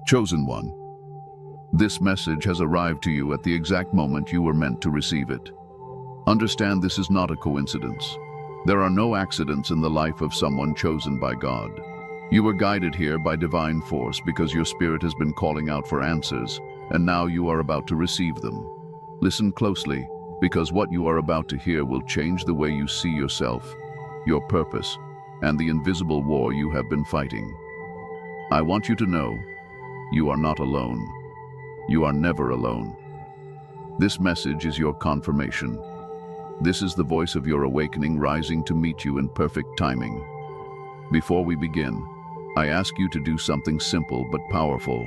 Chosen one, this message has arrived to you at the exact moment you were meant to receive it. Understand this is not a coincidence. There are no accidents in the life of someone chosen by God. You were guided here by divine force because your spirit has been calling out for answers, and now you are about to receive them. Listen closely, because what you are about to hear will change the way you see yourself, your purpose, and the invisible war you have been fighting. I want you to know, you are not alone. You are never alone. This message is your confirmation. This is the voice of your awakening rising to meet you in perfect timing. Before we begin, I ask you to do something simple but powerful.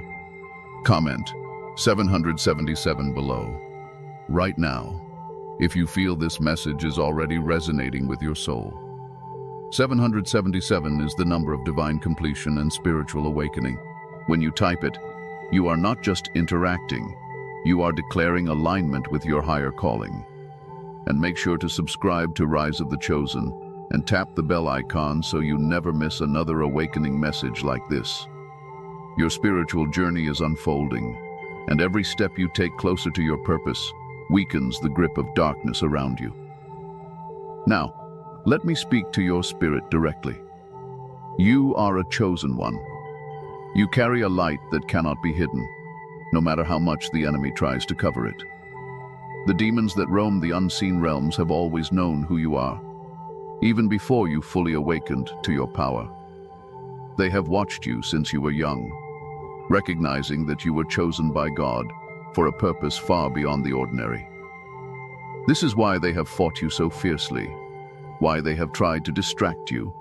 Comment 777 below. Right now, if you feel this message is already resonating with your soul. 777 is the number of divine completion and spiritual awakening. When you type it, you are not just interacting, you are declaring alignment with your higher calling. And make sure to subscribe to Rise of the Chosen and tap the bell icon so you never miss another awakening message like this. Your spiritual journey is unfolding, and every step you take closer to your purpose weakens the grip of darkness around you. Now, let me speak to your spirit directly. You are a chosen one. You carry a light that cannot be hidden, no matter how much the enemy tries to cover it. The demons that roam the unseen realms have always known who you are, even before you fully awakened to your power. They have watched you since you were young, recognizing that you were chosen by God for a purpose far beyond the ordinary. This is why they have fought you so fiercely, why they have tried to distract you,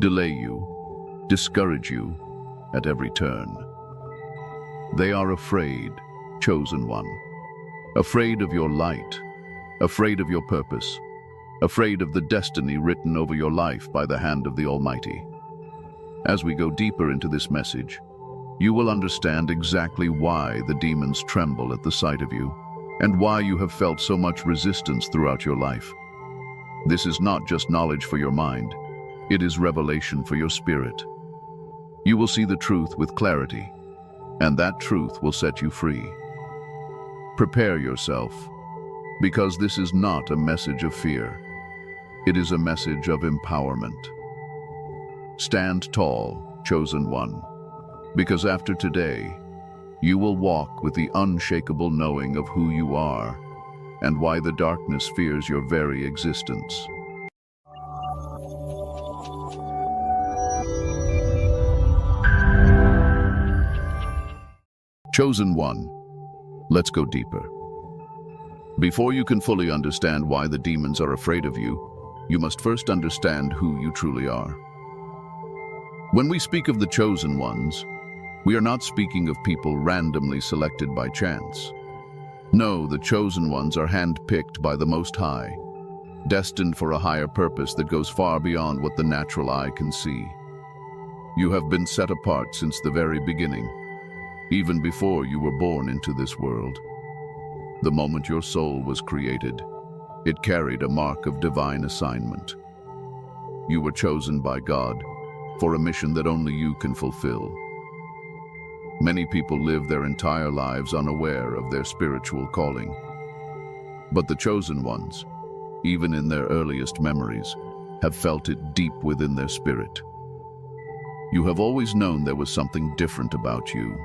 delay you, discourage you at every turn. They are afraid, chosen one, afraid of your light, afraid of your purpose, afraid of the destiny written over your life by the hand of the Almighty. As we go deeper into this message, you will understand exactly why the demons tremble at the sight of you and why you have felt so much resistance throughout your life. This is not just knowledge for your mind, it is revelation for your spirit. You will see the truth with clarity, and that truth will set you free. Prepare yourself, because this is not a message of fear. It is a message of empowerment. Stand tall, chosen one, because after today, you will walk with the unshakable knowing of who you are and why the darkness fears your very existence. Chosen one, let's go deeper. Before you can fully understand why the demons are afraid of you, you must first understand who you truly are. When we speak of the chosen ones, we are not speaking of people randomly selected by chance. No, the chosen ones are handpicked by the Most High, destined for a higher purpose that goes far beyond what the natural eye can see. You have been set apart since the very beginning, even before you were born into this world. The moment your soul was created, it carried a mark of divine assignment. You were chosen by God for a mission that only you can fulfill. Many people live their entire lives unaware of their spiritual calling. But the chosen ones, even in their earliest memories, have felt it deep within their spirit. You have always known there was something different about you.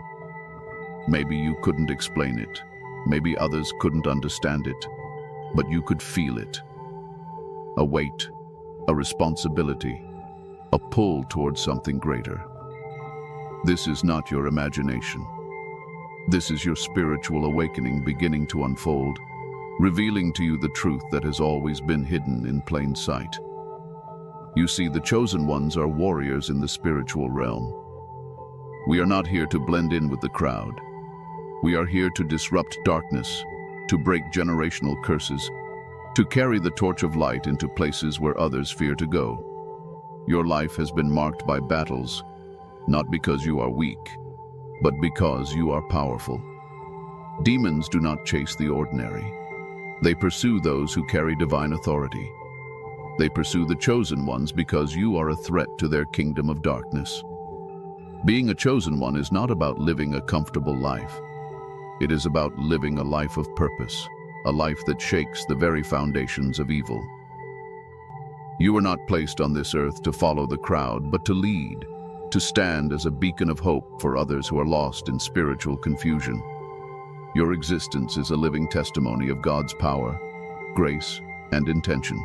Maybe you couldn't explain it, maybe others couldn't understand it, but you could feel it. A weight, a responsibility, a pull towards something greater. This is not your imagination. This is your spiritual awakening beginning to unfold, revealing to you the truth that has always been hidden in plain sight. You see, the chosen ones are warriors in the spiritual realm. We are not here to blend in with the crowd. We are here to disrupt darkness, to break generational curses, to carry the torch of light into places where others fear to go. Your life has been marked by battles, not because you are weak, but because you are powerful. Demons do not chase the ordinary. They pursue those who carry divine authority. They pursue the chosen ones because you are a threat to their kingdom of darkness. Being a chosen one is not about living a comfortable life. It is about living a life of purpose, a life that shakes the very foundations of evil. You were not placed on this earth to follow the crowd, but to lead, to stand as a beacon of hope for others who are lost in spiritual confusion. Your existence is a living testimony of God's power, grace, and intention.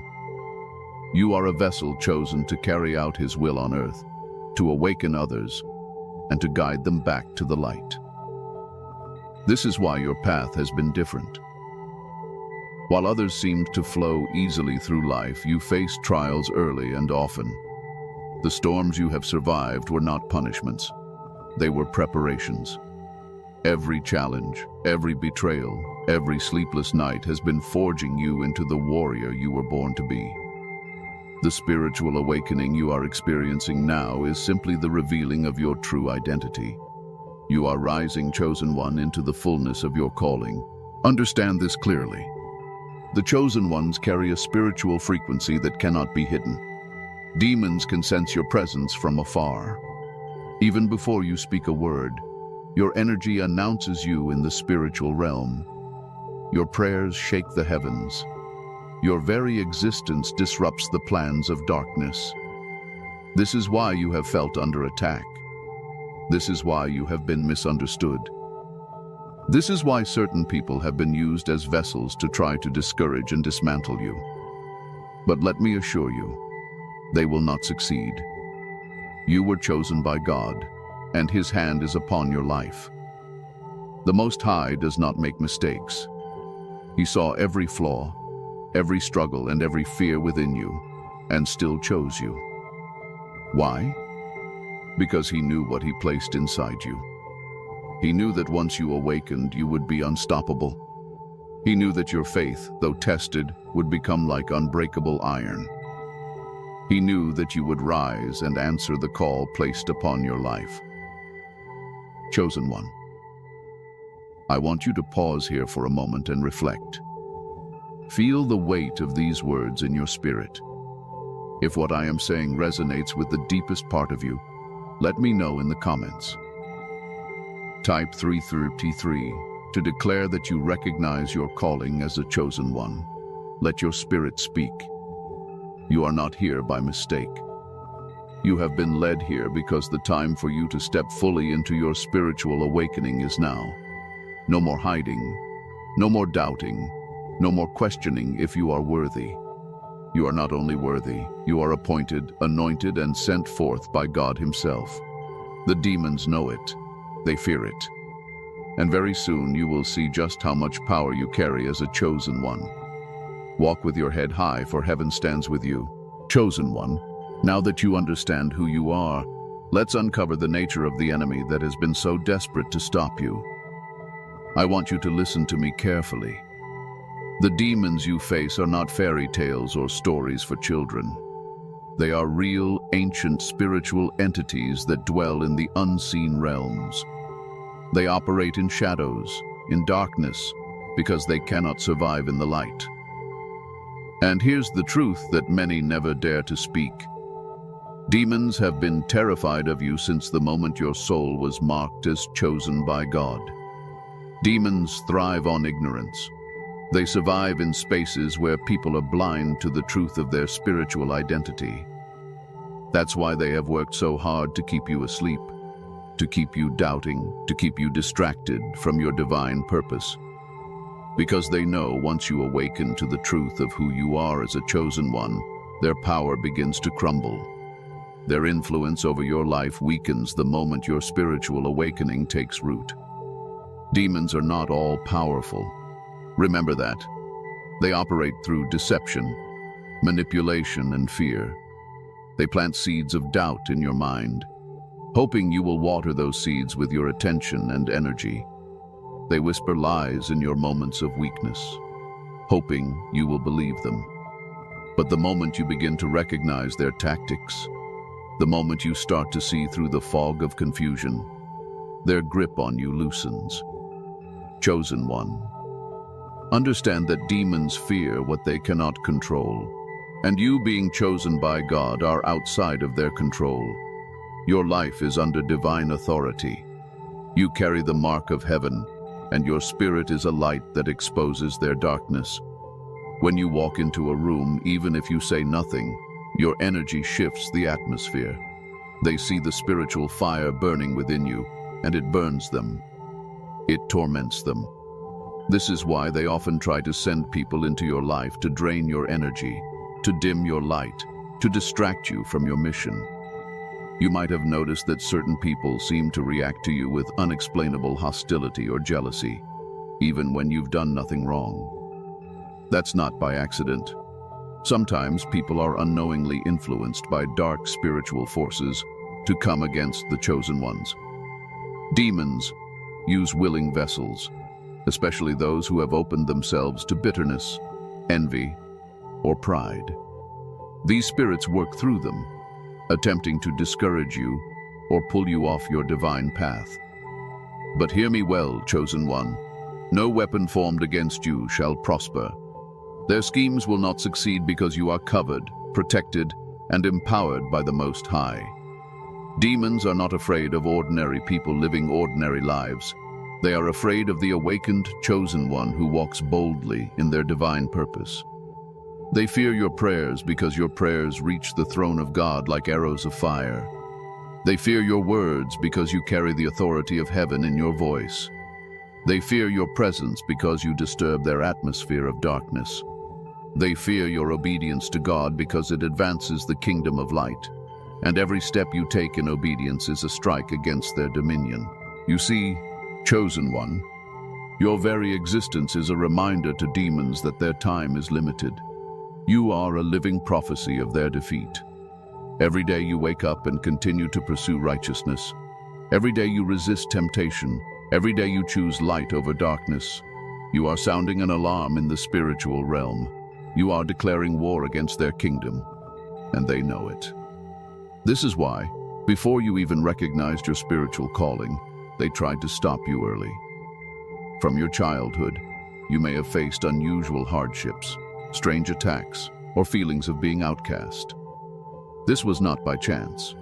You are a vessel chosen to carry out His will on earth, to awaken others, and to guide them back to the light. This is why your path has been different. While others seemed to flow easily through life, you faced trials early and often. The storms you have survived were not punishments. They were preparations. Every challenge, every betrayal, every sleepless night has been forging you into the warrior you were born to be. The spiritual awakening you are experiencing now is simply the revealing of your true identity. You are rising, chosen one, into the fullness of your calling. Understand this clearly. The chosen ones carry a spiritual frequency that cannot be hidden. Demons can sense your presence from afar. Even before you speak a word, your energy announces you in the spiritual realm. Your prayers shake the heavens. Your very existence disrupts the plans of darkness. This is why you have felt under attack. This is why you have been misunderstood. This is why certain people have been used as vessels to try to discourage and dismantle you. But let me assure you, they will not succeed. You were chosen by God, and His hand is upon your life. The Most High does not make mistakes. He saw every flaw, every struggle, and every fear within you, and still chose you. Why? Because He knew what He placed inside you. He knew that once you awakened, you would be unstoppable. He knew that your faith, though tested, would become like unbreakable iron. He knew that you would rise and answer the call placed upon your life. Chosen one, I want you to pause here for a moment and reflect. Feel the weight of these words in your spirit. If what I am saying resonates with the deepest part of you, let me know in the comments. Type 333 to declare that you recognize your calling as a chosen one. Let your spirit speak. You are not here by mistake. You have been led here because the time for you to step fully into your spiritual awakening is now. No more hiding, no more doubting, no more questioning if you are worthy. You are not only worthy, you are appointed, anointed, and sent forth by God Himself. The demons know it. They fear it. And very soon you will see just how much power you carry as a chosen one. Walk with your head high, for heaven stands with you. Chosen one, now that you understand who you are, let's uncover the nature of the enemy that has been so desperate to stop you. I want you to listen to me carefully. The demons you face are not fairy tales or stories for children. They are real, ancient spiritual entities that dwell in the unseen realms. They operate in shadows, in darkness, because they cannot survive in the light. And here's the truth that many never dare to speak. Demons have been terrified of you since the moment your soul was marked as chosen by God. Demons thrive on ignorance. They survive in spaces where people are blind to the truth of their spiritual identity. That's why they have worked so hard to keep you asleep, to keep you doubting, to keep you distracted from your divine purpose. Because they know once you awaken to the truth of who you are as a chosen one, their power begins to crumble. Their influence over your life weakens the moment your spiritual awakening takes root. Demons are not all powerful. Remember that. They operate through deception, manipulation, and fear. They plant seeds of doubt in your mind, hoping you will water those seeds with your attention and energy. They whisper lies in your moments of weakness, hoping you will believe them. But the moment you begin to recognize their tactics, the moment you start to see through the fog of confusion, their grip on you loosens. Chosen one, understand that demons fear what they cannot control, and you, being chosen by God, are outside of their control. Your life is under divine authority. You carry the mark of heaven, and your spirit is a light that exposes their darkness. When you walk into a room, even if you say nothing, your energy shifts the atmosphere. They see the spiritual fire burning within you, and it burns them. It torments them. This is why they often try to send people into your life to drain your energy, to dim your light, to distract you from your mission. You might have noticed that certain people seem to react to you with unexplainable hostility or jealousy, even when you've done nothing wrong. That's not by accident. Sometimes people are unknowingly influenced by dark spiritual forces to come against the chosen ones. Demons use willing vessels, especially those who have opened themselves to bitterness, envy, or pride. These spirits work through them, attempting to discourage you or pull you off your divine path. But hear me well, chosen one. No weapon formed against you shall prosper. Their schemes will not succeed because you are covered, protected, and empowered by the Most High. Demons are not afraid of ordinary people living ordinary lives. They are afraid of the awakened, chosen one who walks boldly in their divine purpose. They fear your prayers because your prayers reach the throne of God like arrows of fire. They fear your words because you carry the authority of heaven in your voice. They fear your presence because you disturb their atmosphere of darkness. They fear your obedience to God because it advances the kingdom of light, and every step you take in obedience is a strike against their dominion. You see, chosen one, your very existence is a reminder to demons that their time is limited. You are a living prophecy of their defeat. Every day you wake up and continue to pursue righteousness. Every day you resist temptation. Every day you choose light over darkness. You are sounding an alarm in the spiritual realm. You are declaring war against their kingdom, and they know it. This is why, before you even recognized your spiritual calling, they tried to stop you early. From your childhood, you may have faced unusual hardships, strange attacks, or feelings of being outcast. This was not by chance.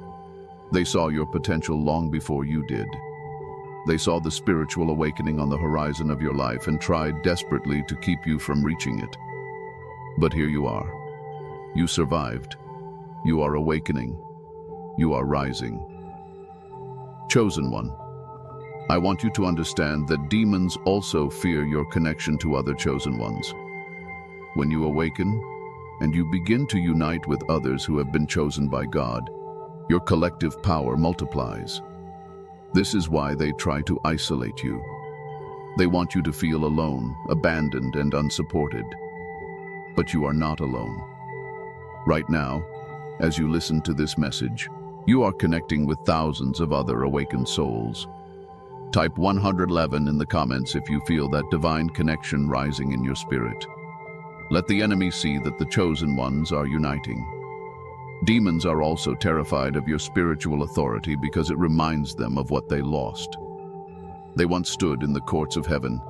They saw your potential long before you did. They saw the spiritual awakening on the horizon of your life and tried desperately to keep you from reaching it. But here you are. You survived. You are awakening. You are rising. Chosen one, I want you to understand that demons also fear your connection to other chosen ones. When you awaken and you begin to unite with others who have been chosen by God, your collective power multiplies. This is why they try to isolate you. They want you to feel alone, abandoned, and unsupported. But you are not alone. Right now, as you listen to this message, you are connecting with thousands of other awakened souls. Type 111 in the comments if you feel that divine connection rising in your spirit. Let the enemy see that the chosen ones are uniting. Demons are also terrified of your spiritual authority because it reminds them of what they lost. They once stood in the courts of heaven,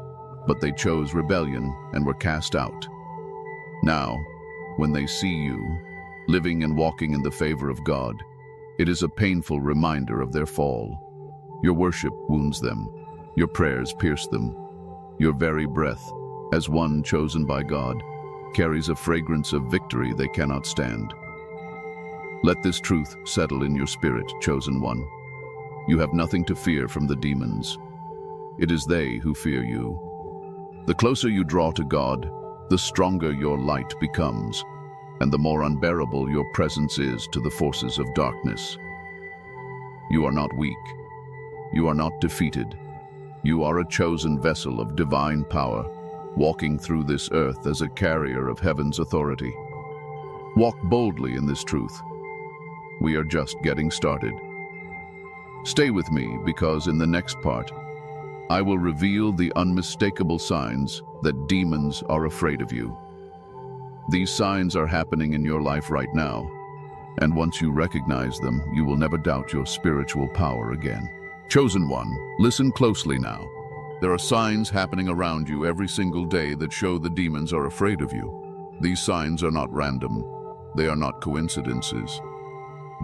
but they chose rebellion and were cast out. Now, when they see you, living and walking in the favor of God, it is a painful reminder of their fall. Your worship wounds them. Your prayers pierce them. Your very breath, as one chosen by God, carries a fragrance of victory they cannot stand. Let this truth settle in your spirit, chosen one. You have nothing to fear from the demons. It is they who fear you. The closer you draw to God, the stronger your light becomes, and the more unbearable your presence is to the forces of darkness. You are not weak. You are not defeated. You are a chosen vessel of divine power, walking through this earth as a carrier of heaven's authority. Walk boldly in this truth. We are just getting started. Stay with me because in the next part, I will reveal the unmistakable signs that demons are afraid of you. These signs are happening in your life right now, and once you recognize them, you will never doubt your spiritual power again. Chosen one, listen closely now. There are signs happening around you every single day that show the demons are afraid of you. These signs are not random. They are not coincidences.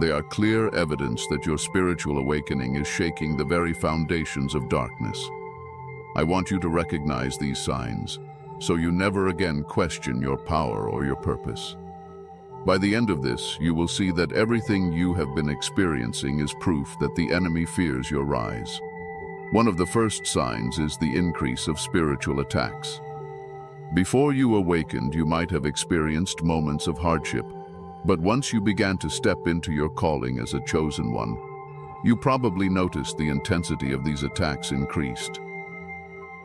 They are clear evidence that your spiritual awakening is shaking the very foundations of darkness. I want you to recognize these signs, so you never again question your power or your purpose. By the end of this, you will see that everything you have been experiencing is proof that the enemy fears your rise. One of the first signs is the increase of spiritual attacks. Before you awakened, you might have experienced moments of hardship, but once you began to step into your calling as a chosen one, you probably noticed the intensity of these attacks increased.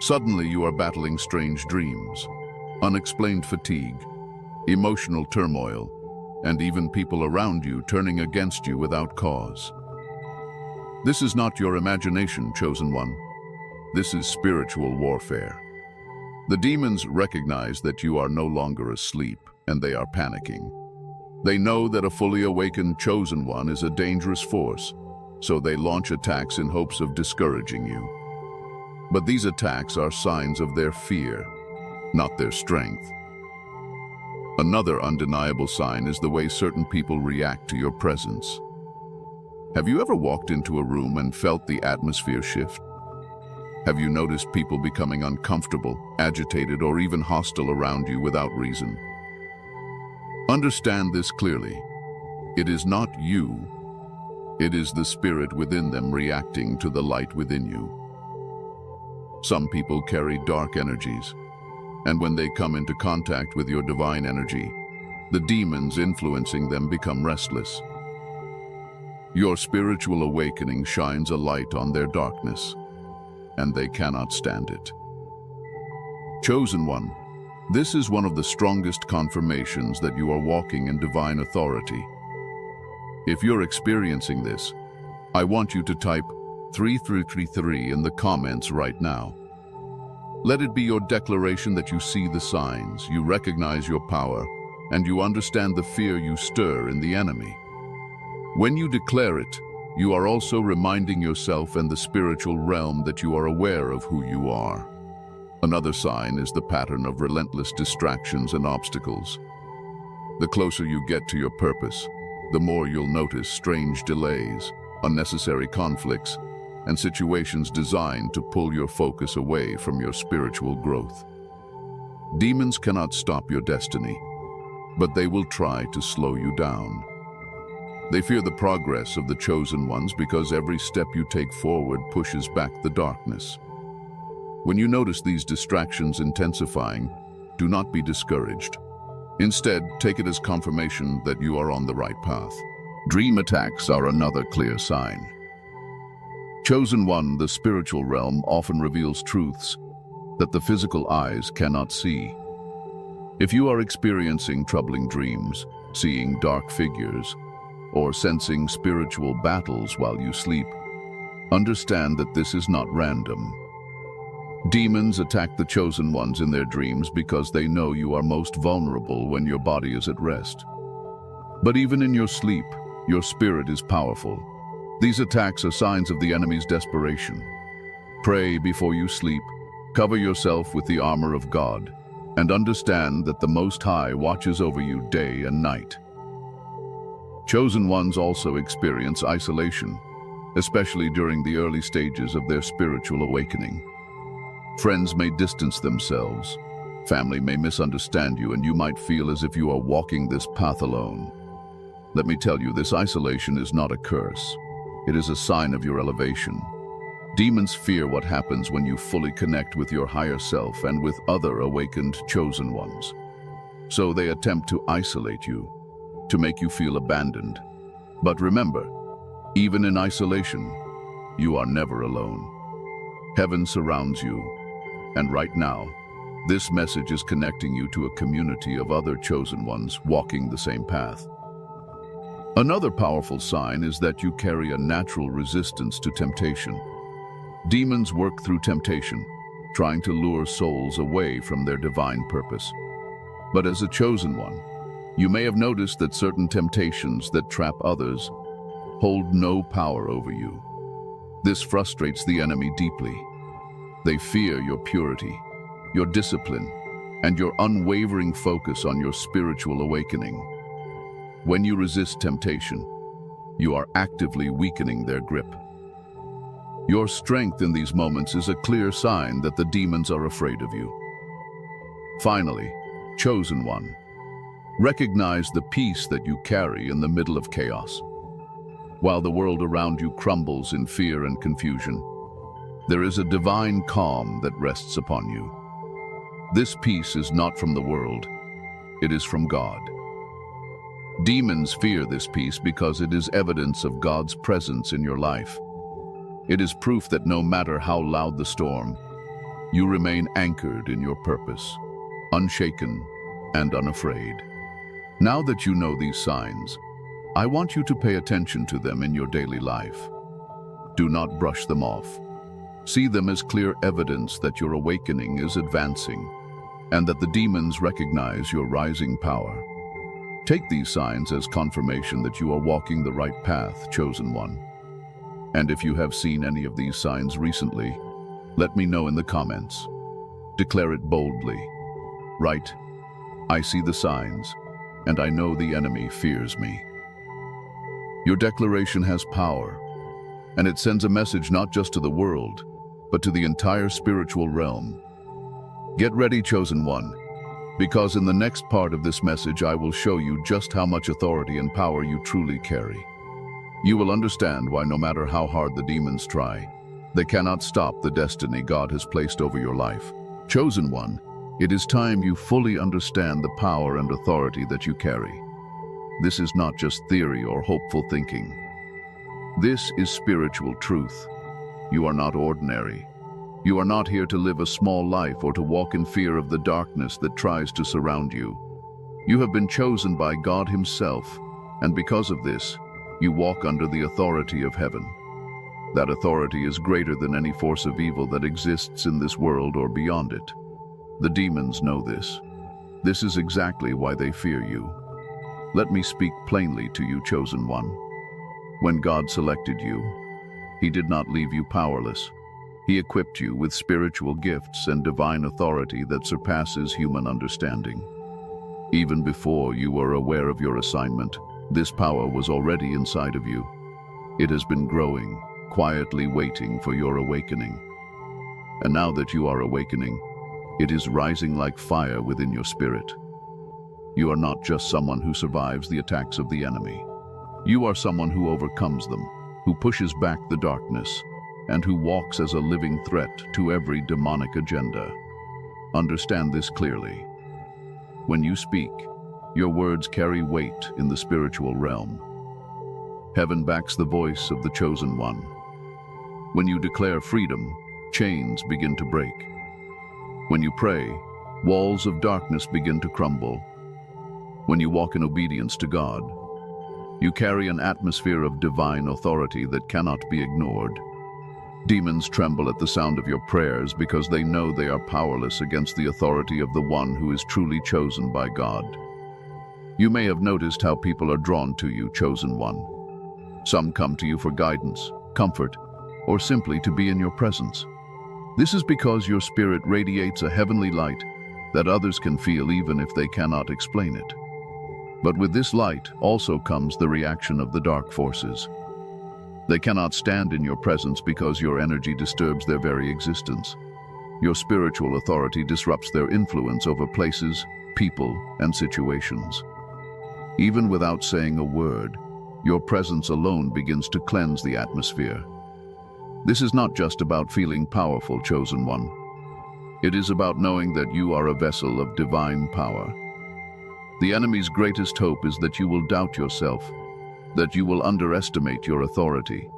Suddenly, you are battling strange dreams, unexplained fatigue, emotional turmoil, and even people around you turning against you without cause. This is not your imagination, chosen one. This is spiritual warfare. The demons recognize that you are no longer asleep, and they are panicking. They know that a fully awakened chosen one is a dangerous force, so they launch attacks in hopes of discouraging you. But these attacks are signs of their fear, not their strength. Another undeniable sign is the way certain people react to your presence. Have you ever walked into a room and felt the atmosphere shift? Have you noticed people becoming uncomfortable, agitated, or even hostile around you without reason? Understand this clearly. It is not you. It is the spirit within them reacting to the light within you. Some people carry dark energies, and when they come into contact with your divine energy, the demons influencing them become restless. Your spiritual awakening shines a light on their darkness, and they cannot stand it. Chosen one, this is one of the strongest confirmations that you are walking in divine authority. If you're experiencing this, I want you to type 3333 in the comments right now. Let it be your declaration that you see the signs, you recognize your power, and you understand the fear you stir in the enemy. When you declare it, you are also reminding yourself and the spiritual realm that you are aware of who you are. Another sign is the pattern of relentless distractions and obstacles. The closer you get to your purpose, the more you'll notice strange delays, unnecessary conflicts, and situations designed to pull your focus away from your spiritual growth. Demons cannot stop your destiny, but they will try to slow you down. They fear the progress of the chosen ones because every step you take forward pushes back the darkness. When you notice these distractions intensifying, do not be discouraged. Instead, take it as confirmation that you are on the right path. Dream attacks are another clear sign. Chosen one, the spiritual realm often reveals truths that the physical eyes cannot see. If you are experiencing troubling dreams, seeing dark figures, or sensing spiritual battles while you sleep, understand that this is not random. Demons attack the chosen ones in their dreams because they know you are most vulnerable when your body is at rest. But even in your sleep, your spirit is powerful. These attacks are signs of the enemy's desperation. Pray before you sleep, cover yourself with the armor of God, and understand that the Most High watches over you day and night. Chosen ones also experience isolation, especially during the early stages of their spiritual awakening. Friends may distance themselves, family may misunderstand you, and you might feel as if you are walking this path alone. Let me tell you, this isolation is not a curse. It is a sign of your elevation. Demons fear what happens when you fully connect with your higher self and with other awakened chosen ones. So they attempt to isolate you, to make you feel abandoned. But remember, even in isolation, you are never alone. Heaven surrounds you, and right now, this message is connecting you to a community of other chosen ones walking the same path. Another powerful sign is that you carry a natural resistance to temptation. Demons work through temptation, trying to lure souls away from their divine purpose. But as a chosen one, you may have noticed that certain temptations that trap others hold no power over you. This frustrates the enemy deeply. They fear your purity, your discipline, and your unwavering focus on your spiritual awakening. When you resist temptation, you are actively weakening their grip. Your strength in these moments is a clear sign that the demons are afraid of you. Finally, chosen one, recognize the peace that you carry in the middle of chaos. While the world around you crumbles in fear and confusion, there is a divine calm that rests upon you. This peace is not from the world, it is from God. Demons fear this peace because it is evidence of God's presence in your life. It is proof that no matter how loud the storm, you remain anchored in your purpose, unshaken and unafraid. Now that you know these signs, I want you to pay attention to them in your daily life. Do not brush them off. See them as clear evidence that your awakening is advancing and that the demons recognize your rising power. Take these signs as confirmation that you are walking the right path, chosen one. And if you have seen any of these signs recently, let me know in the comments. Declare it boldly. Write, I see the signs, and I know the enemy fears me. Your declaration has power, and it sends a message not just to the world, but to the entire spiritual realm. Get ready, chosen one, because in the next part of this message I will show you just how much authority and power you truly carry. You will understand why no matter how hard the demons try, they cannot stop the destiny God has placed over your life. Chosen one, it is time you fully understand the power and authority that you carry. This is not just theory or hopeful thinking. This is spiritual truth. You are not ordinary. You are not here to live a small life or to walk in fear of the darkness that tries to surround you. You have been chosen by God Himself, and because of this, you walk under the authority of heaven. That authority is greater than any force of evil that exists in this world or beyond it. The demons know this. This is exactly why they fear you. Let me speak plainly to you, chosen one. When God selected you, He did not leave you powerless. He equipped you with spiritual gifts and divine authority that surpasses human understanding. Even before you were aware of your assignment, this power was already inside of you. It has been growing, quietly waiting for your awakening. And now that you are awakening, it is rising like fire within your spirit. You are not just someone who survives the attacks of the enemy. You are someone who overcomes them, who pushes back the darkness, and who walks as a living threat to every demonic agenda. Understand this clearly. When you speak, your words carry weight in the spiritual realm. Heaven backs the voice of the chosen one. When you declare freedom, chains begin to break. When you pray, walls of darkness begin to crumble. When you walk in obedience to God, you carry an atmosphere of divine authority that cannot be ignored. Demons tremble at the sound of your prayers because they know they are powerless against the authority of the one who is truly chosen by God. You may have noticed how people are drawn to you, chosen one. Some come to you for guidance, comfort, or simply to be in your presence. This is because your spirit radiates a heavenly light that others can feel even if they cannot explain it. But with this light also comes the reaction of the dark forces. They cannot stand in your presence because your energy disturbs their very existence. Your spiritual authority disrupts their influence over places, people, and situations. Even without saying a word, your presence alone begins to cleanse the atmosphere. This is not just about feeling powerful, chosen one. It is about knowing that you are a vessel of divine power. The enemy's greatest hope is that you will doubt yourself, that you will underestimate your authority,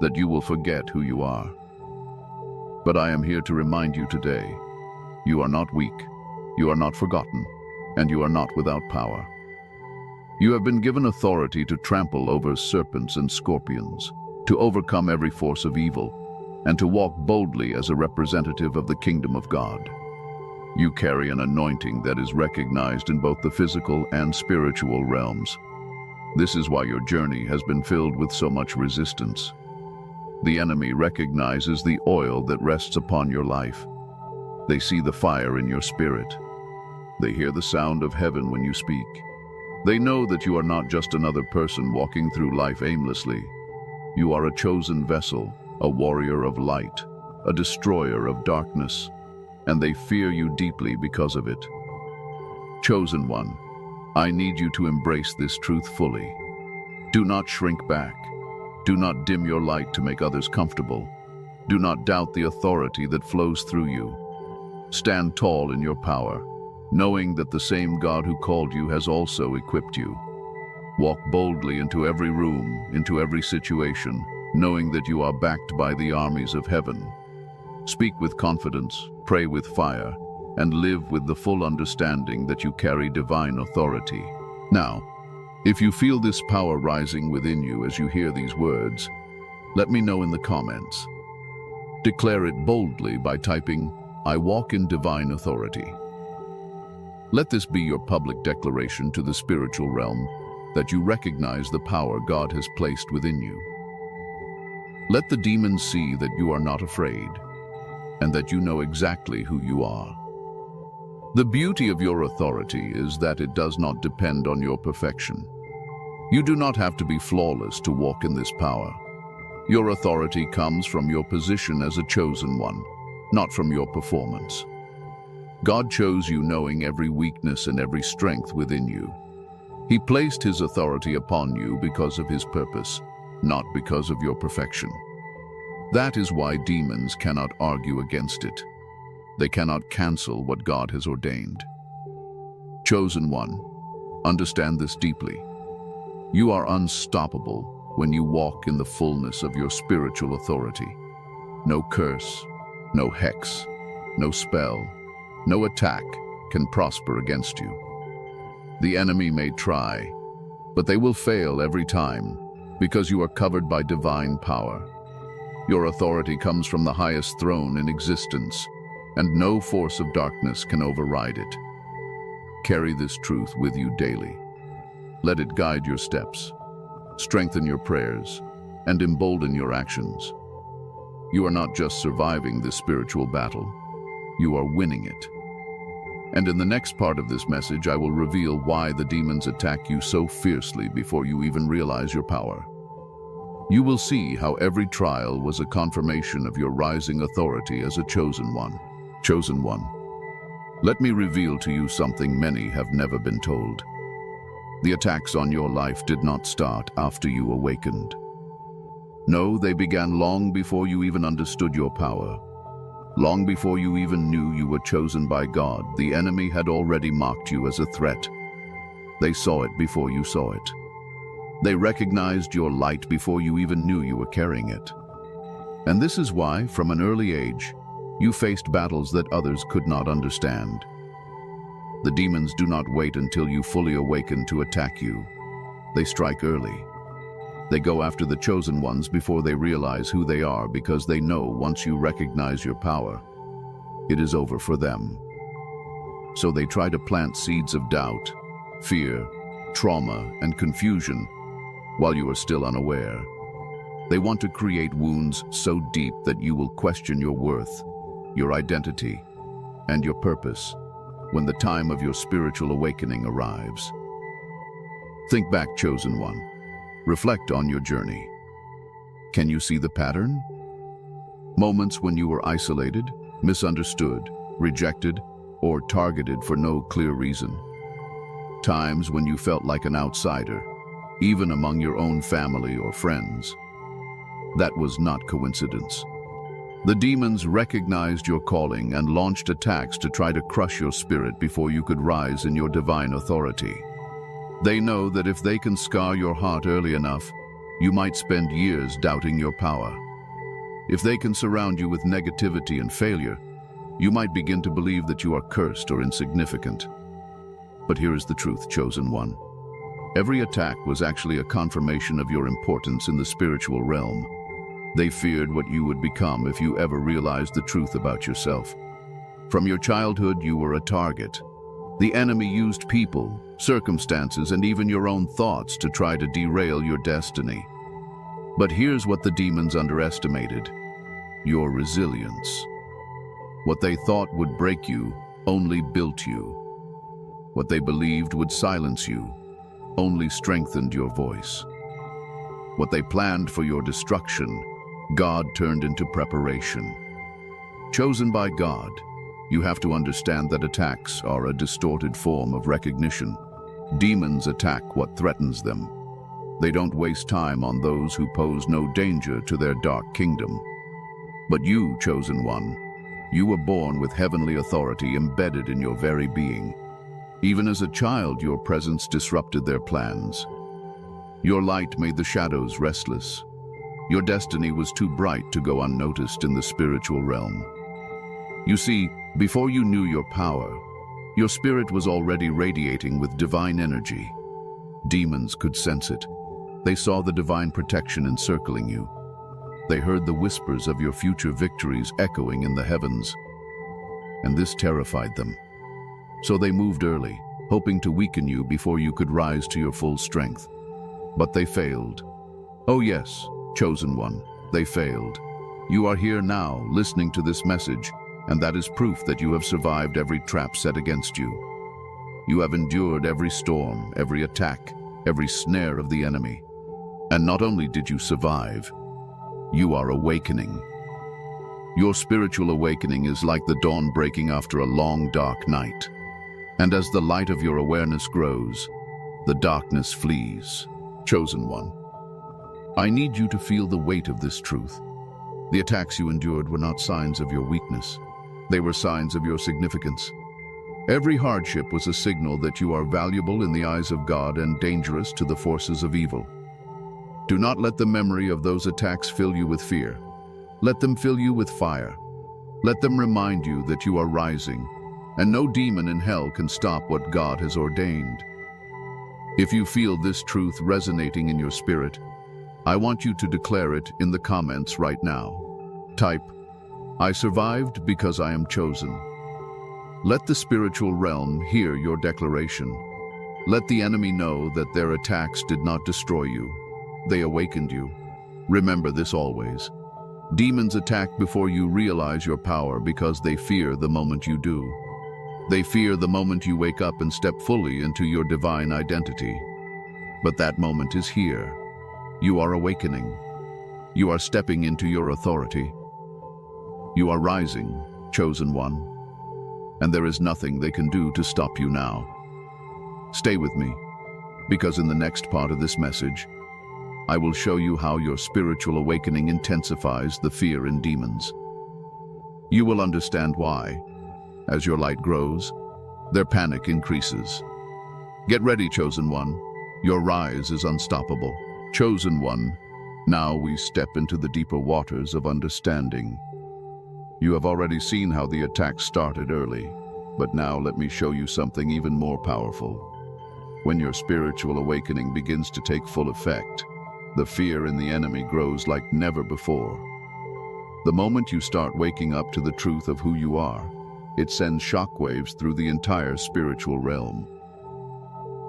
that you will forget who you are. But I am here to remind you today, you are not weak, you are not forgotten, and you are not without power. You have been given authority to trample over serpents and scorpions, to overcome every force of evil, and to walk boldly as a representative of the kingdom of God. You carry an anointing that is recognized in both the physical and spiritual realms. This is why your journey has been filled with so much resistance. The enemy recognizes the oil that rests upon your life. They see the fire in your spirit. They hear the sound of heaven when you speak. They know that you are not just another person walking through life aimlessly. You are a chosen vessel, a warrior of light, a destroyer of darkness, and they fear you deeply because of it. Chosen one, I need you to embrace this truth fully. Do not shrink back. Do not dim your light to make others comfortable. Do not doubt the authority that flows through you. Stand tall in your power, knowing that the same God who called you has also equipped you. Walk boldly into every room, into every situation, knowing that you are backed by the armies of heaven. Speak with confidence, pray with fire, and live with the full understanding that you carry divine authority. Now, if you feel this power rising within you as you hear these words, let me know in the comments. Declare it boldly by typing, "I walk in divine authority." Let this be your public declaration to the spiritual realm that you recognize the power God has placed within you. Let the demons see that you are not afraid and that you know exactly who you are. The beauty of your authority is that it does not depend on your perfection. You do not have to be flawless to walk in this power. Your authority comes from your position as a chosen one, not from your performance. God chose you knowing every weakness and every strength within you. He placed his authority upon you because of his purpose, not because of your perfection. That is why demons cannot argue against it. They cannot cancel what God has ordained. Chosen one, understand this deeply. You are unstoppable when you walk in the fullness of your spiritual authority. No curse, no hex, no spell, no attack can prosper against you. The enemy may try, but they will fail every time because you are covered by divine power. Your authority comes from the highest throne in existence, and no force of darkness can override it. Carry this truth with you daily. Let it guide your steps, strengthen your prayers, and embolden your actions. You are not just surviving this spiritual battle, you are winning it. And in the next part of this message, I will reveal why the demons attack you so fiercely before you even realize your power. You will see how every trial was a confirmation of your rising authority as a chosen one. Chosen one, let me reveal to you something many have never been told. The attacks on your life did not start after you awakened. No, they began long before you even understood your power. Long before you even knew you were chosen by God, the enemy had already mocked you as a threat. They saw it before you saw it. They recognized your light before you even knew you were carrying it. And this is why, from an early age, you faced battles that others could not understand. The demons do not wait until you fully awaken to attack you. They strike early. They go after the chosen ones before they realize who they are, because they know once you recognize your power, it is over for them. So they try to plant seeds of doubt, fear, trauma, and confusion while you are still unaware. They want to create wounds so deep that you will question your worth, your identity, and your purpose when the time of your spiritual awakening arrives. Think back, chosen one. Reflect on your journey. Can you see the pattern? Moments when you were isolated, misunderstood, rejected, or targeted for no clear reason. Times when you felt like an outsider, even among your own family or friends. That was not coincidence. The demons recognized your calling and launched attacks to try to crush your spirit before you could rise in your divine authority. They know that if they can scar your heart early enough, you might spend years doubting your power. If they can surround you with negativity and failure, you might begin to believe that you are cursed or insignificant. But here is the truth, chosen one. Every attack was actually a confirmation of your importance in the spiritual realm. They feared what you would become if you ever realized the truth about yourself. From your childhood, you were a target. The enemy used people, circumstances, and even your own thoughts to try to derail your destiny. But here's what the demons underestimated: your resilience. What they thought would break you only built you. What they believed would silence you only strengthened your voice. What they planned for your destruction, God turned into preparation. Chosen by God, you have to understand that attacks are a distorted form of recognition. Demons attack what threatens them. They don't waste time on those who pose no danger to their dark kingdom. But you, chosen one, you were born with heavenly authority embedded in your very being. Even as a child, your presence disrupted their plans. Your light made the shadows restless. Your destiny was too bright to go unnoticed in the spiritual realm. You see, before you knew your power, your spirit was already radiating with divine energy. Demons could sense it. They saw the divine protection encircling you. They heard the whispers of your future victories echoing in the heavens, and this terrified them. So they moved early, hoping to weaken you before you could rise to your full strength. But they failed. Oh yes, chosen one, they failed. You are here now, listening to this message, and that is proof that you have survived every trap set against you. You have endured every storm, every attack, every snare of the enemy. And not only did you survive, you are awakening. Your spiritual awakening is like the dawn breaking after a long, dark night. And as the light of your awareness grows, the darkness flees. Chosen one, I need you to feel the weight of this truth. The attacks you endured were not signs of your weakness. They were signs of your significance. Every hardship was a signal that you are valuable in the eyes of God and dangerous to the forces of evil. Do not let the memory of those attacks fill you with fear. Let them fill you with fire. Let them remind you that you are rising, and no demon in hell can stop what God has ordained. If you feel this truth resonating in your spirit, I want you to declare it in the comments right now. Type, I survived because I am chosen. Let the spiritual realm hear your declaration. Let the enemy know that their attacks did not destroy you. They awakened you. Remember this always. Demons attack before you realize your power because they fear the moment you do. They fear the moment you wake up and step fully into your divine identity. But that moment is here. You are awakening. You are stepping into your authority. You are rising, chosen one. And there is nothing they can do to stop you now. Stay with me, because in the next part of this message, I will show you how your spiritual awakening intensifies the fear in demons. You will understand why. As your light grows, their panic increases. Get ready, chosen one. Your rise is unstoppable. Chosen one, now we step into the deeper waters of understanding. You have already seen how the attack started early, but now let me show you something even more powerful. When your spiritual awakening begins to take full effect, the fear in the enemy grows like never before. The moment you start waking up to the truth of who you are, it sends shockwaves through the entire spiritual realm.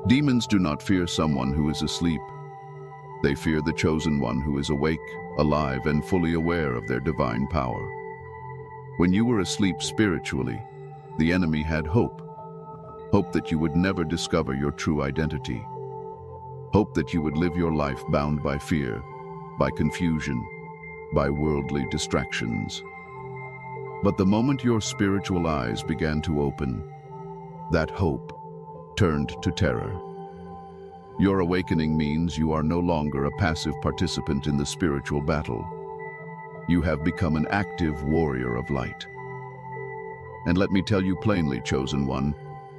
Demons do not fear someone who is asleep. They fear the chosen one who is awake, alive, and fully aware of their divine power. When you were asleep spiritually, the enemy had hope. Hope that you would never discover your true identity. Hope that you would live your life bound by fear, by confusion, by worldly distractions. But the moment your spiritual eyes began to open, that hope turned to terror. Your awakening means you are no longer a passive participant in the spiritual battle. You have become an active warrior of light. And let me tell you plainly, chosen one,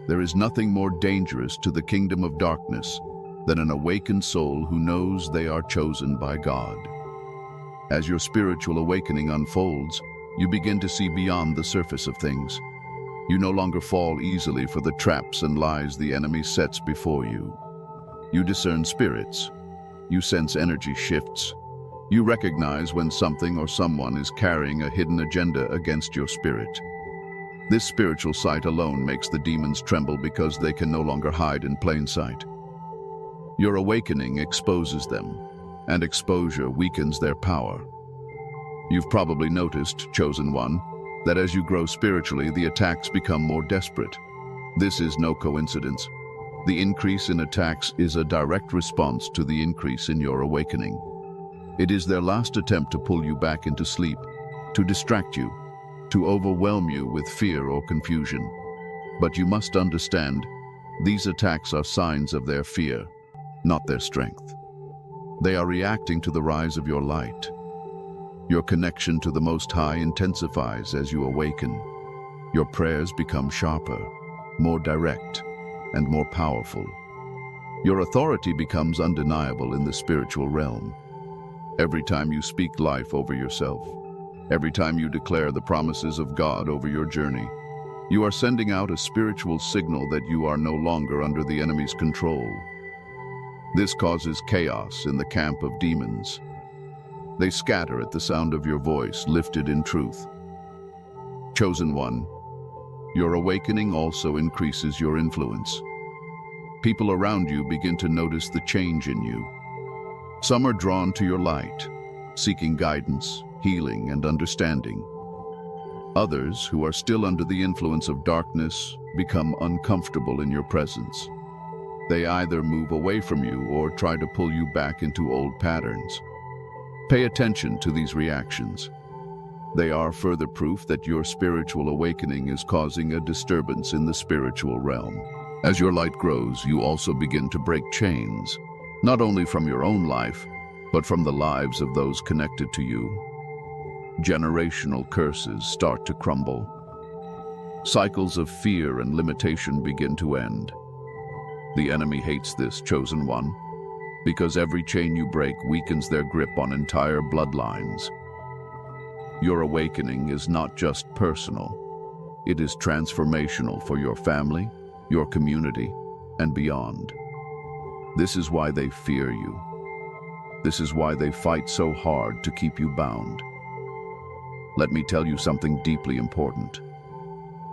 there is nothing more dangerous to the kingdom of darkness than an awakened soul who knows they are chosen by God. As your spiritual awakening unfolds, you begin to see beyond the surface of things. You no longer fall easily for the traps and lies the enemy sets before you. You discern spirits. You sense energy shifts. You recognize when something or someone is carrying a hidden agenda against your spirit. This spiritual sight alone makes the demons tremble because they can no longer hide in plain sight. Your awakening exposes them, and exposure weakens their power. You've probably noticed, chosen one, that as you grow spiritually, the attacks become more desperate. This is no coincidence. The increase in attacks is a direct response to the increase in your awakening. It is their last attempt to pull you back into sleep, to distract you, to overwhelm you with fear or confusion. But you must understand, these attacks are signs of their fear, not their strength. They are reacting to the rise of your light. Your connection to the Most High intensifies as you awaken. Your prayers become sharper, more direct, and more powerful. Your authority becomes undeniable in the spiritual realm. Every time you speak life over yourself, every time you declare the promises of God over your journey, you are sending out a spiritual signal that you are no longer under the enemy's control. This causes chaos in the camp of demons. They scatter at the sound of your voice lifted in truth. Chosen one, your awakening also increases your influence. People around you begin to notice the change in you. Some are drawn to your light, seeking guidance, healing, and understanding. Others, who are still under the influence of darkness, become uncomfortable in your presence. They either move away from you or try to pull you back into old patterns. Pay attention to these reactions. They are further proof that your spiritual awakening is causing a disturbance in the spiritual realm. As your light grows, you also begin to break chains, not only from your own life, but from the lives of those connected to you. Generational curses start to crumble. Cycles of fear and limitation begin to end. The enemy hates this, chosen one, because every chain you break weakens their grip on entire bloodlines. Your awakening is not just personal. It is transformational for your family, your community, and beyond. This is why they fear you. This is why they fight so hard to keep you bound. Let me tell you something deeply important.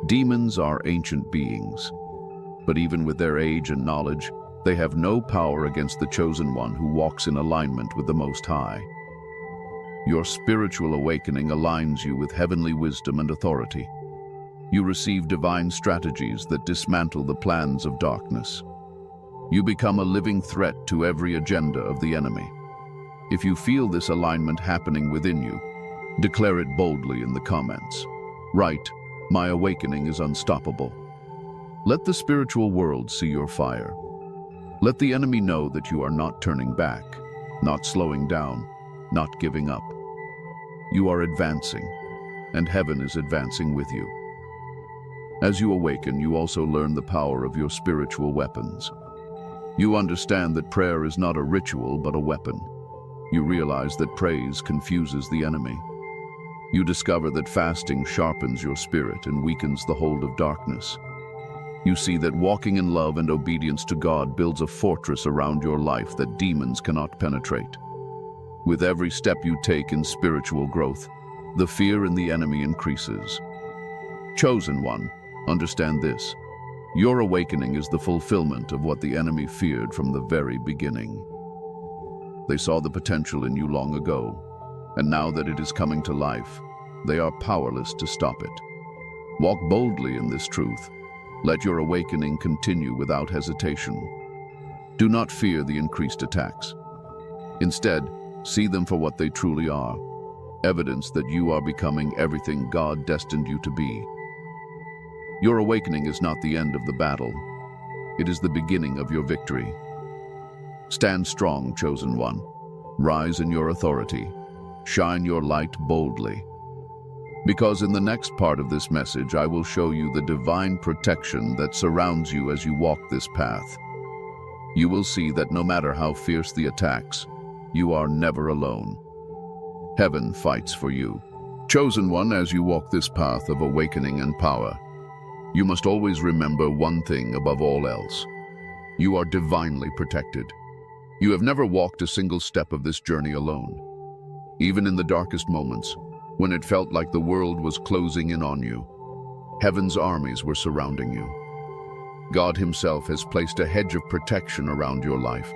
Demons are ancient beings, but even with their age and knowledge, they have no power against the chosen one who walks in alignment with the Most High. Your spiritual awakening aligns you with heavenly wisdom and authority. You receive divine strategies that dismantle the plans of darkness. You become a living threat to every agenda of the enemy. If you feel this alignment happening within you, declare it boldly in the comments. Write, "My awakening is unstoppable." Let the spiritual world see your fire. Let the enemy know that you are not turning back, not slowing down, not giving up. You are advancing, and heaven is advancing with you. As you awaken, you also learn the power of your spiritual weapons. You understand that prayer is not a ritual, but a weapon. You realize that praise confuses the enemy. You discover that fasting sharpens your spirit and weakens the hold of darkness. You see that walking in love and obedience to God builds a fortress around your life that demons cannot penetrate. With every step you take in spiritual growth, the fear in the enemy increases. Chosen one, understand this. Your awakening is the fulfillment of what the enemy feared from the very beginning. They saw the potential in you long ago, and now that it is coming to life, they are powerless to stop it. Walk boldly in this truth. Let your awakening continue without hesitation. Do not fear the increased attacks. Instead, see them for what they truly are, evidence that you are becoming everything God destined you to be. Your awakening is not the end of the battle. It is the beginning of your victory. Stand strong, chosen one. Rise in your authority. Shine your light boldly. Because in the next part of this message, I will show you the divine protection that surrounds you as you walk this path. You will see that no matter how fierce the attacks, you are never alone. Heaven fights for you. Chosen one, as you walk this path of awakening and power, you must always remember one thing above all else. You are divinely protected. You have never walked a single step of this journey alone. Even in the darkest moments, when it felt like the world was closing in on you, heaven's armies were surrounding you. God himself has placed a hedge of protection around your life,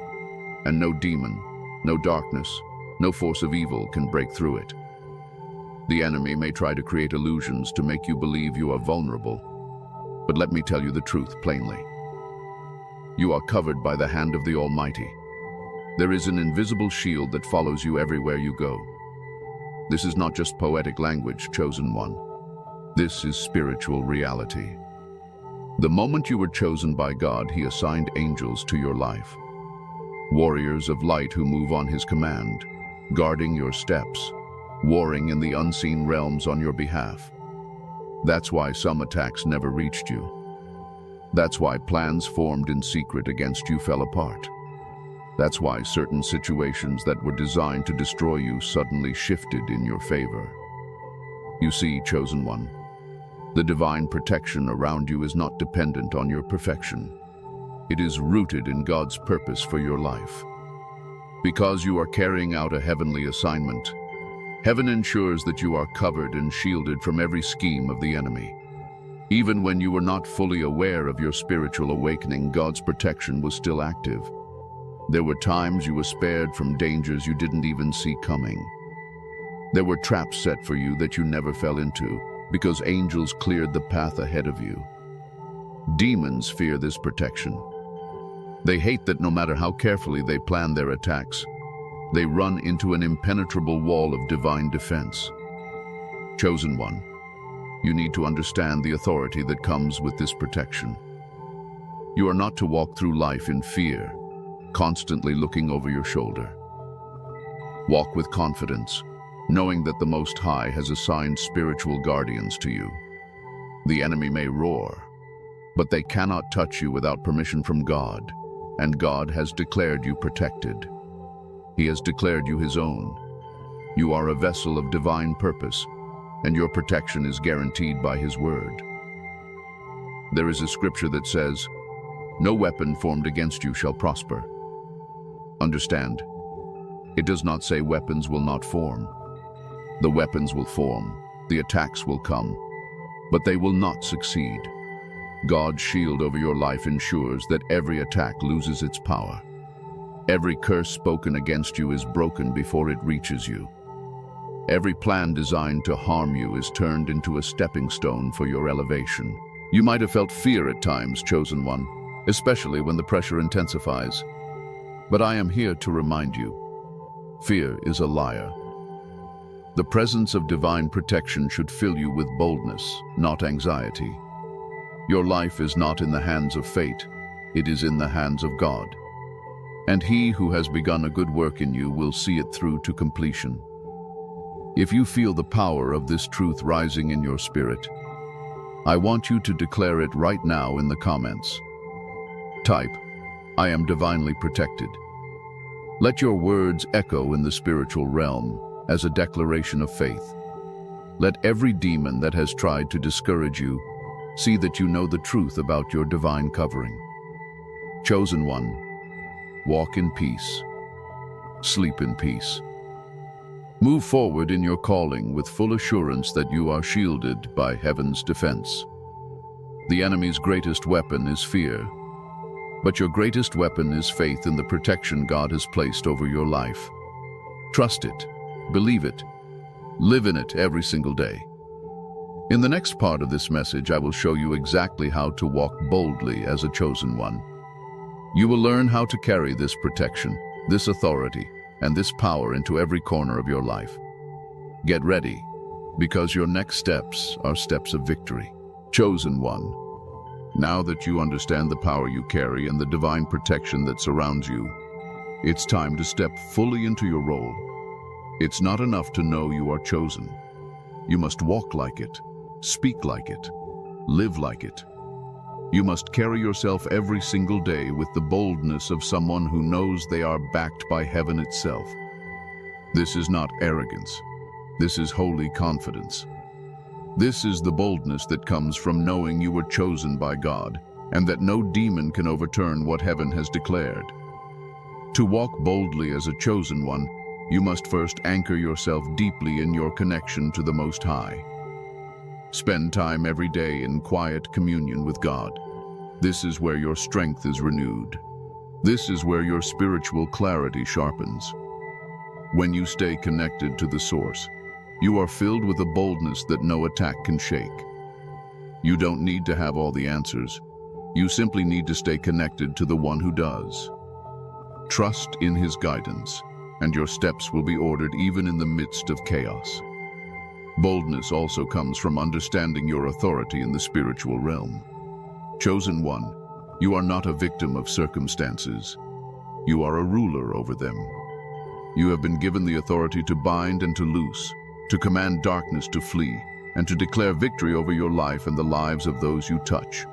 and no demon, no darkness, no force of evil can break through it. The enemy may try to create illusions to make you believe you are vulnerable, but let me tell you the truth plainly. You are covered by the hand of the Almighty. There is an invisible shield that follows you everywhere you go. This is not just poetic language, chosen one. This is spiritual reality. The moment you were chosen by God, He assigned angels to your life. Warriors of light who move on His command, guarding your steps, warring in the unseen realms on your behalf. That's why some attacks never reached you. That's why plans formed in secret against you fell apart. That's why certain situations that were designed to destroy you suddenly shifted in your favor. You see, chosen one, the divine protection around you is not dependent on your perfection. It is rooted in God's purpose for your life. Because you are carrying out a heavenly assignment, heaven ensures that you are covered and shielded from every scheme of the enemy. Even when you were not fully aware of your spiritual awakening, God's protection was still active. There were times you were spared from dangers you didn't even see coming. There were traps set for you that you never fell into, because angels cleared the path ahead of you. Demons fear this protection. They hate that no matter how carefully they plan their attacks, they run into an impenetrable wall of divine defense. Chosen one, you need to understand the authority that comes with this protection. You are not to walk through life in fear, constantly looking over your shoulder. Walk with confidence, knowing that the Most High has assigned spiritual guardians to you. The enemy may roar, but they cannot touch you without permission from God, and God has declared you protected. He has declared you His own. You are a vessel of divine purpose, and your protection is guaranteed by His word. There is a scripture that says, "No weapon formed against you shall prosper." Understand, it does not say weapons will not form. The weapons will form, the attacks will come, but they will not succeed. God's shield over your life ensures that every attack loses its power. Every curse spoken against you is broken before it reaches you. Every plan designed to harm you is turned into a stepping stone for your elevation. You might have felt fear at times, chosen one, especially when the pressure intensifies. But I am here to remind you, fear is a liar. The presence of divine protection should fill you with boldness, not anxiety. Your life is not in the hands of fate, it is in the hands of God. And He who has begun a good work in you will see it through to completion. If you feel the power of this truth rising in your spirit, I want you to declare it right now in the comments. Type, "I am divinely protected." Let your words echo in the spiritual realm as a declaration of faith. Let every demon that has tried to discourage you see that you know the truth about your divine covering. Chosen one, walk in peace. Sleep in peace. Move forward in your calling with full assurance that you are shielded by heaven's defense. The enemy's greatest weapon is fear, but your greatest weapon is faith in the protection God has placed over your life. Trust it, believe it, live in it every single day. In the next part of this message, I will show you exactly how to walk boldly as a chosen one. You will learn how to carry this protection, this authority, and this power into every corner of your life. Get ready, because your next steps are steps of victory. Chosen one, now that you understand the power you carry and the divine protection that surrounds you, it's time to step fully into your role. It's not enough to know you are chosen. You must walk like it, speak like it, live like it. You must carry yourself every single day with the boldness of someone who knows they are backed by heaven itself. This is not arrogance. This is holy confidence. This is the boldness that comes from knowing you were chosen by God and that no demon can overturn what heaven has declared. To walk boldly as a chosen one, you must first anchor yourself deeply in your connection to the Most High. Spend time every day in quiet communion with God. This is where your strength is renewed. This is where your spiritual clarity sharpens. When you stay connected to the source, you are filled with a boldness that no attack can shake. You don't need to have all the answers. You simply need to stay connected to the one who does. Trust in his guidance, and your steps will be ordered even in the midst of chaos. Boldness also comes from understanding your authority in the spiritual realm. Chosen one, you are not a victim of circumstances. You are a ruler over them. You have been given the authority to bind and to loose, to command darkness to flee, and to declare victory over your life and the lives of those you touch.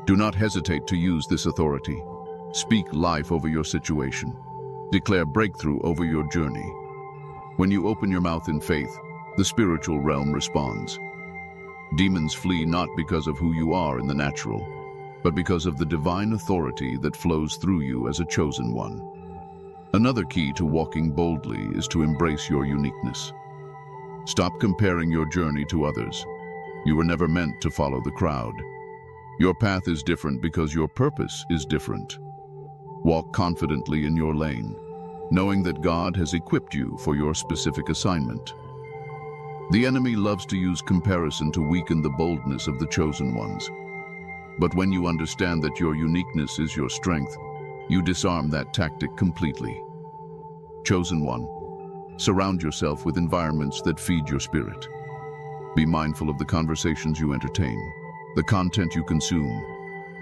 Do not hesitate to use this authority. Speak life over your situation. Declare breakthrough over your journey. When you open your mouth in faith, the spiritual realm responds. Demons flee not because of who you are in the natural, but because of the divine authority that flows through you as a chosen one. Another key to walking boldly is to embrace your uniqueness. Stop comparing your journey to others. You were never meant to follow the crowd. Your path is different because your purpose is different. Walk confidently in your lane, knowing that God has equipped you for your specific assignment. The enemy loves to use comparison to weaken the boldness of the chosen ones. But when you understand that your uniqueness is your strength, you disarm that tactic completely. Chosen one, surround yourself with environments that feed your spirit. Be mindful of the conversations you entertain, the content you consume,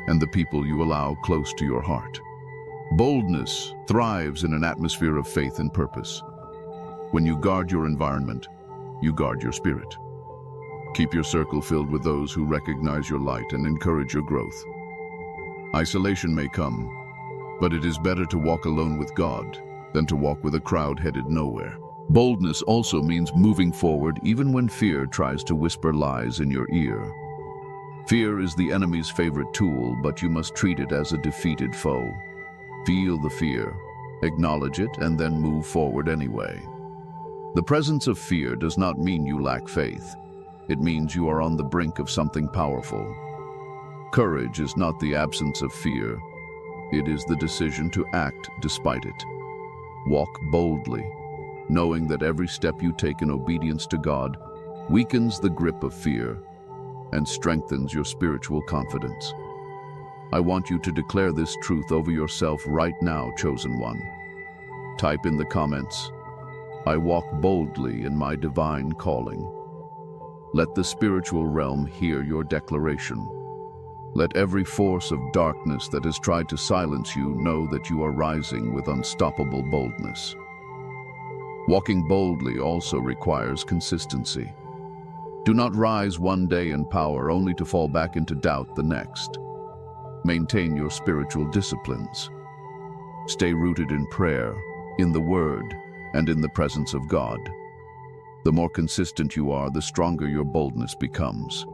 and the people you allow close to your heart. Boldness thrives in an atmosphere of faith and purpose. When you guard your environment, you guard your spirit. Keep your circle filled with those who recognize your light and encourage your growth. Isolation may come, but it is better to walk alone with God than to walk with a crowd headed nowhere. Boldness also means moving forward even when fear tries to whisper lies in your ear. Fear is the enemy's favorite tool, but you must treat it as a defeated foe. Feel the fear, acknowledge it, and then move forward anyway. The presence of fear does not mean you lack faith. It means you are on the brink of something powerful. Courage is not the absence of fear. It is the decision to act despite it. Walk boldly, knowing that every step you take in obedience to God weakens the grip of fear and strengthens your spiritual confidence. I want you to declare this truth over yourself right now, chosen one. Type in the comments, "I walk boldly in my divine calling." Let the spiritual realm hear your declaration. Let every force of darkness that has tried to silence you know that you are rising with unstoppable boldness. Walking boldly also requires consistency. Do not rise one day in power only to fall back into doubt the next. Maintain your spiritual disciplines. Stay rooted in prayer, in the Word, and in the presence of God. The more consistent you are, the stronger your boldness becomes.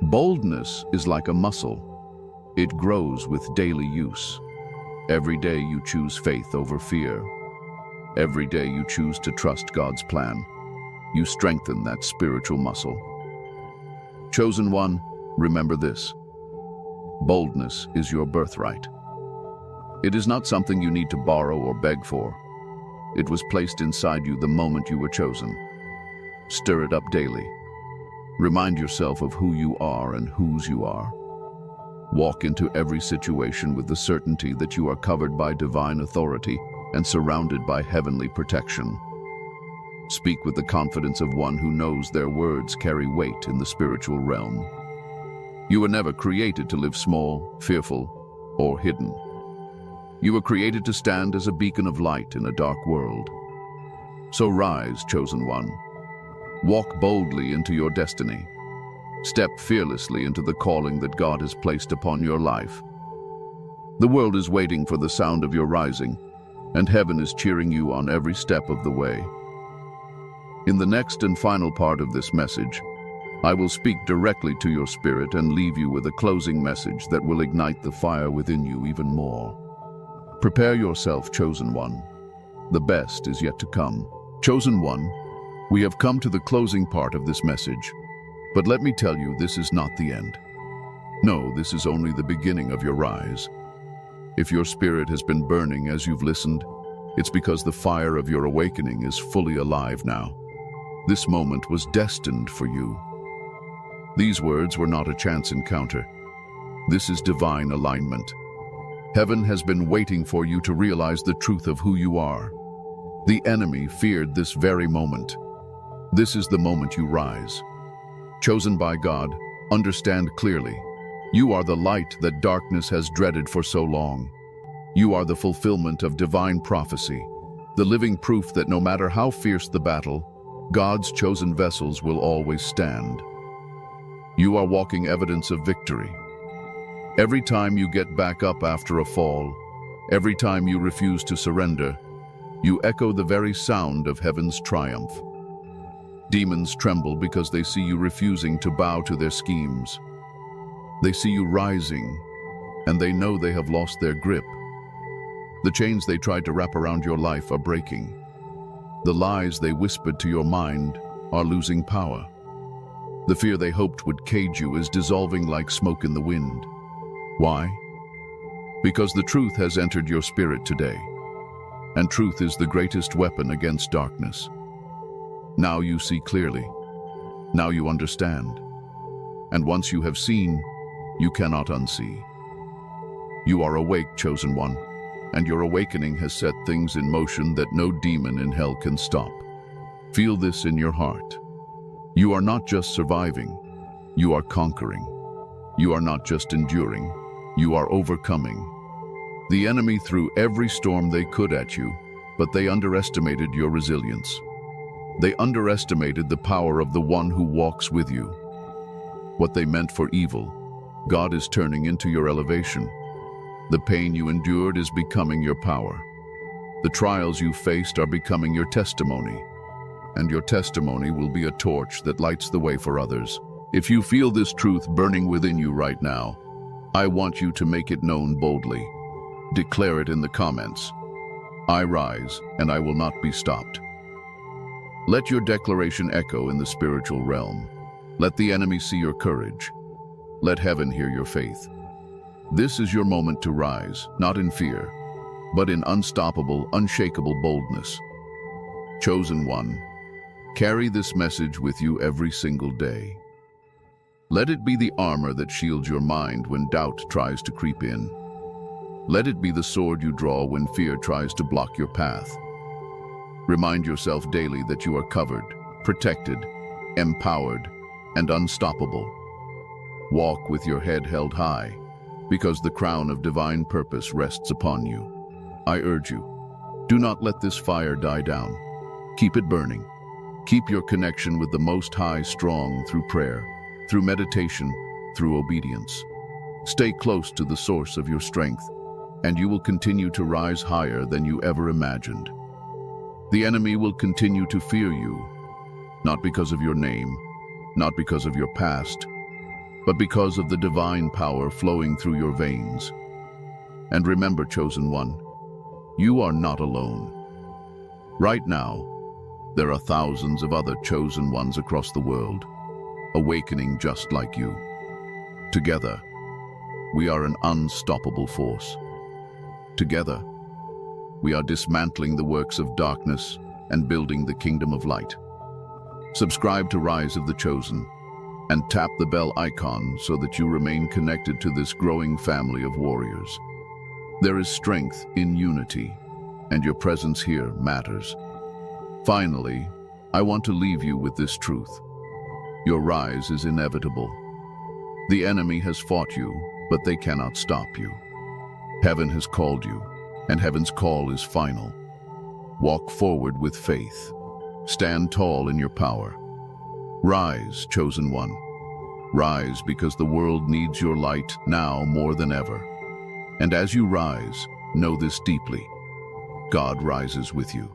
Boldness is like a muscle. It grows with daily use. Every day you choose faith over fear. Every day you choose to trust God's plan. You strengthen that spiritual muscle. Chosen one, remember this. Boldness is your birthright. It is not something you need to borrow or beg for. It was placed inside you the moment you were chosen. Stir it up daily. Remind yourself of who you are and whose you are. Walk into every situation with the certainty that you are covered by divine authority and surrounded by heavenly protection. Speak with the confidence of one who knows their words carry weight in the spiritual realm. You were never created to live small, fearful, or hidden. You were created to stand as a beacon of light in a dark world. So rise, chosen one. Walk boldly into your destiny. Step fearlessly into the calling that God has placed upon your life. The world is waiting for the sound of your rising, and heaven is cheering you on every step of the way. In the next and final part of this message, I will speak directly to your spirit and leave you with a closing message that will ignite the fire within you even more. Prepare yourself, chosen one. The best is yet to come. Chosen one, we have come to the closing part of this message, but let me tell you, this is not the end. No, this is only the beginning of your rise. If your spirit has been burning as you've listened, it's because the fire of your awakening is fully alive now. This moment was destined for you. These words were not a chance encounter. This is divine alignment. Heaven has been waiting for you to realize the truth of who you are. The enemy feared this very moment. This is the moment you rise. Chosen by God, understand clearly. You are the light that darkness has dreaded for so long. You are the fulfillment of divine prophecy, the living proof that no matter how fierce the battle, God's chosen vessels will always stand. You are walking evidence of victory. Every time you get back up after a fall, every time you refuse to surrender, you echo the very sound of heaven's triumph. Demons tremble because they see you refusing to bow to their schemes. They see you rising, and they know they have lost their grip. The chains they tried to wrap around your life are breaking. The lies they whispered to your mind are losing power. The fear they hoped would cage you is dissolving like smoke in the wind. Why? Because the truth has entered your spirit today, and truth is the greatest weapon against darkness. Now you see clearly. Now you understand. And once you have seen, you cannot unsee. You are awake, chosen one, and your awakening has set things in motion that no demon in hell can stop. Feel this in your heart. You are not just surviving, you are conquering. You are not just enduring, you are overcoming. The enemy threw every storm they could at you, but they underestimated your resilience. They underestimated the power of the one who walks with you. What they meant for evil, God is turning into your elevation. The pain you endured is becoming your power. The trials you faced are becoming your testimony, and your testimony will be a torch that lights the way for others. If you feel this truth burning within you right now, I want you to make it known boldly. Declare it in the comments. I rise, and I will not be stopped. Let your declaration echo in the spiritual realm. Let the enemy see your courage. Let heaven hear your faith. This is your moment to rise, not in fear, but in unstoppable, unshakable boldness. Chosen one, carry this message with you every single day. Let it be the armor that shields your mind when doubt tries to creep in. Let it be the sword you draw when fear tries to block your path. Remind yourself daily that you are covered, protected, empowered, and unstoppable. Walk with your head held high, because the crown of divine purpose rests upon you. I urge you, do not let this fire die down. Keep it burning. Keep your connection with the Most High strong through prayer, through meditation, through obedience. Stay close to the source of your strength, and you will continue to rise higher than you ever imagined. The enemy will continue to fear you, not because of your name, not because of your past, but because of the divine power flowing through your veins. And remember, chosen one, you are not alone. Right now, there are thousands of other chosen ones across the world, awakening just like you. Together, we are an unstoppable force. Together, we are dismantling the works of darkness and building the kingdom of light. Subscribe to Rise of the Chosen and tap the bell icon so that you remain connected to this growing family of warriors. There is strength in unity, and your presence here matters. Finally, I want to leave you with this truth. Your rise is inevitable. The enemy has fought you, but they cannot stop you. Heaven has called you, and heaven's call is final. Walk forward with faith. Stand tall in your power. Rise, chosen one. Rise because the world needs your light now more than ever. And as you rise, know this deeply. God rises with you.